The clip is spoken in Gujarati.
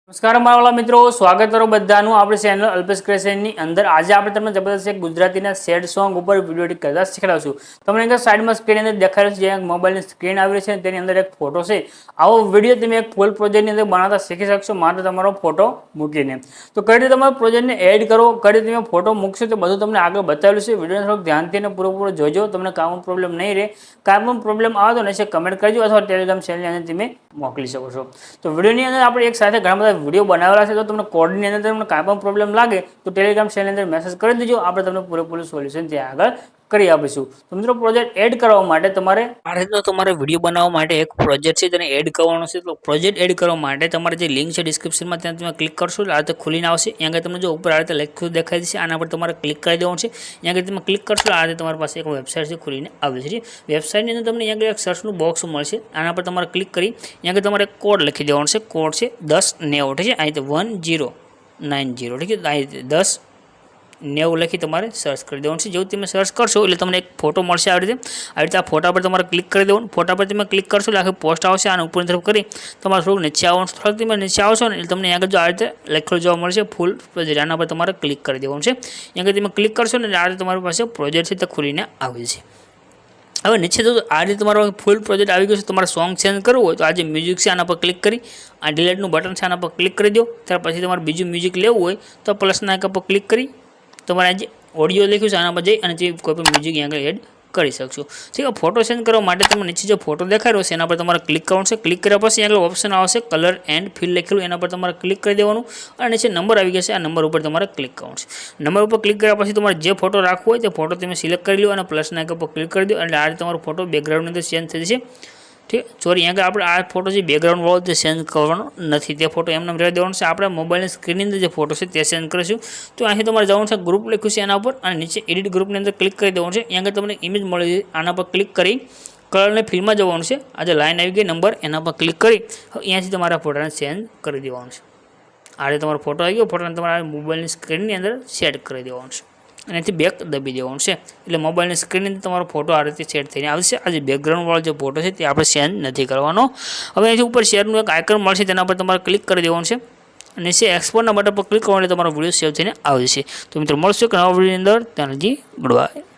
નમસ્કાર મારા વાલા મિત્રો, સ્વાગત કરો બધાનું આપણી ચેનલ અલ્પેશ ક્રિએશનની અંદર। આજે આપણે તમને જબરદસ્ત એક ગુજરાતીના સેડ સોંગ ઉપર વિડિયો એડિટ કરતા શીખડાવશું। તમને અહીંયા સાઈડમાં સ્ક્રીન અંદર દેખાઈ રહ્યું છે, જ્યાં મોબાઈલની સ્ક્રીન આવી રહી છે તેની અંદર એક ફોટો છે। આવો વિડિયો તમે એક ફૂલ પ્રોજેક્ટની અંદર બનાવતા શીખી શકશો, માત્ર તમારો ફોટો મૂકીને। તો કઈ રીતે તમારા પ્રોજેક્ટને એડ કરો, કઈ રીતે તમે ફોટો મૂકશો તે બધું તમને આગળ બતાવેલું છે। વિડિયોને થોડુંક ધ્યાનથી અને પૂરેપૂરો જોજો, તમને કાંઈ પણ પ્રોબ્લેમ નહીં રહે। કાંઈ પણ પ્રોબ્લેમ આવે તો નીચે કમેન્ટ કરજો અથવા ટેલિગ્રામ ચેનલની અંદર તમે મોકલી શકો છો। તો વિડિયોની અંદર આપણે એક સાથે ઘણા બધા વિડિયો બનાવેલા છે, તો તમને કોડની અંદર તમને કાંઈ પણ પ્રોબ્લેમ લાગે તો ટેલિગ્રામ ચેનલની અંદર મેસેજ કરી દેજો, આપણે તમને પૂરેપૂરું સોલ્યુશન ત્યાં આગળ કરી આપીશું। તો મિત્રો, પ્રોજેક્ટ એડ કરવા માટે તમારે આ રીતનો તમારે વિડીયો બનાવવા માટે એક પ્રોજેક્ટ છે તેને એડ કરવાનો છે। તો પ્રોજેક્ટ એડ કરવા માટે તમારે જે લિંક છે ડિસ્ક્રિપ્શનમાં, ત્યાં તમે ક્લિક કરશો એટલે આ રીતે ખુલીને આવશે। અહીંયા આગળ તમને જો ઉપર આ રીતે લખ્યું દેખાય છે, આના પર તમારે ક્લિક કરી દેવાનું છે। અહીંયા આગળ તમે ક્લિક કરશો આ રીતે તમારી પાસે એક વેબસાઇટ છે ખુલીને આવે છે। વેબસાઇટની અંદર તમને અહીંયા આગળ એક સર્ચનું બોક્સ મળશે, આના પર તમારે ક્લિક કરી અહીંયા આગળ તમારે કોડ લખી દેવાનો છે। કોડ છે 1090, ઠીક છે, આ રીતે 1090, ઠીક છે, આ રીતે 1090 લખી તમારે સર્ચ કરી દેવાનું છે। જેવું તમે સર્ચ કરશો એટલે તમને એક ફોટો મળશે આવી રીતે આ ફોટા પર તમારે ક્લિક કરી દેવાનું। ફોટા પર તમે ક્લિક કરશો એટલે આખી પોસ્ટ આવશે, આને ઉપરની તરફ કરી તમારે થોડુંક નીચે આવવાનું, થોડુંક તમે નીચે આવશો ને એટલે તમને આગળ જો આ રીતે લખેલું જોવા મળશે ફૂલ પ્રોજેક્ટ, આના પર તમારે ક્લિક કરી દેવાનું છે। અહીંયા તમે ક્લિક કરશો ને એટલે આ રીતે તમારી પાસે પ્રોજેક્ટ છે તે ખુલીને આવે છે। હવે નીચે તો આ રીતે તમારો ફૂલ પ્રોજેક્ટ આવી ગયો છે। તમારે સોંગ ચેન્જ કરવું હોય તો આ જે મ્યુઝિક છે આના પર ક્લિક કરી આ ડિલીટનું બટન છે આના પર ક્લિક કરી દો। ત્યાર પછી તમારે બીજું મ્યુઝિક લેવું હોય તો પ્લસના આઇકન પર ક્લિક કરી તમારે જે ઓડિયો લખ્યું છે આના પર જઈ અને જે કોઈ પણ મ્યુઝિક અહીંયા આગળ એડ કરી શકશો। ઠીક છે, ફોટો ચેન્જ કરવા માટે તમે નીચે જે ફોટો દેખાઈ રહ્યો છે એના પર તમારે ક્લિક કરવાનું છે। ક્લિક કર્યા પછી આગળ ઓપ્શન આવશે કલર એન્ડ ફિલ લખેલું, એના પર તમારે ક્લિક કરી દેવાનું અને નીચે નંબર આવી ગયા છે, આ નંબર ઉપર તમારે ક્લિક કરવાનું છે। નંબર ઉપર ક્લિક કર્યા પછી તમારે જે ફોટો રાખવો હોય તે ફોટો તમે સિલેક્ટ કરી લો અને પ્લસના આઇકન પર ક્લિક કરી દો એટલે આ રીતે તમારો ફોટો બેકગ્રાઉન્ડની અંદર ચેન્જ થઈ જશે। ઠીક, સોરી, અહીંયા આગળ આપણે આ ફોટો જે બેકગ્રાઉન્ડ વાળો તે ચેન્જ કરવાનો નથી, તે ફોટો એમને રહેવા દેવાનો છે। આપણે મોબાઈલની સ્ક્રીનની અંદર જે ફોટો છે તે ચેન્જ કરીશું। તો અહીંથી તમારે જવાનું છે, ગ્રુપ લખ્યું છે એના ઉપર અને નીચે એડિટ ગ્રુપની અંદર ક્લિક કરી દેવાનું છે। અહીંયા આગળ તમને ઇમેજ મળી છે, આના પર ક્લિક કરી કલરને ફિલમાં જવાનું છે। આ જે લાઇન આવી ગઈ નંબર એના પર ક્લિક કરી અહીંયાથી તમારા ફોટાને ચેન્જ કરી દેવાનું છે। આ રીતે તમારો ફોટો આવી ગયો, ફોટાને તમારા મોબાઈલની સ્ક્રીનની અંદર સેટ કરી દેવાનું છે અને એથી બેક દબી દેવાનું છે એટલે મોબાઈલની સ્ક્રીનની અંદર તમારો ફોટો આ રીતે સેટ થઈને આવશે। આ જે બેકગ્રાઉન્ડવાળો જે ફોટો છે તે આપણે ચેન્જ નથી કરવાનો। હવે અહીંથી ઉપર શેરનું એક આઇકન મળશે, તેના પર તમારે ક્લિક કરી દેવાનું છે અને નીચે એક્સપોર્ટના બટન પર ક્લિક કરવાનું એટલે તમારો વિડીયો સેવ થઈને આવશે। તો મિત્રો મળશે કે નવા વિડીયોની અંદર, ત્યાં હજી ગુડ બાય।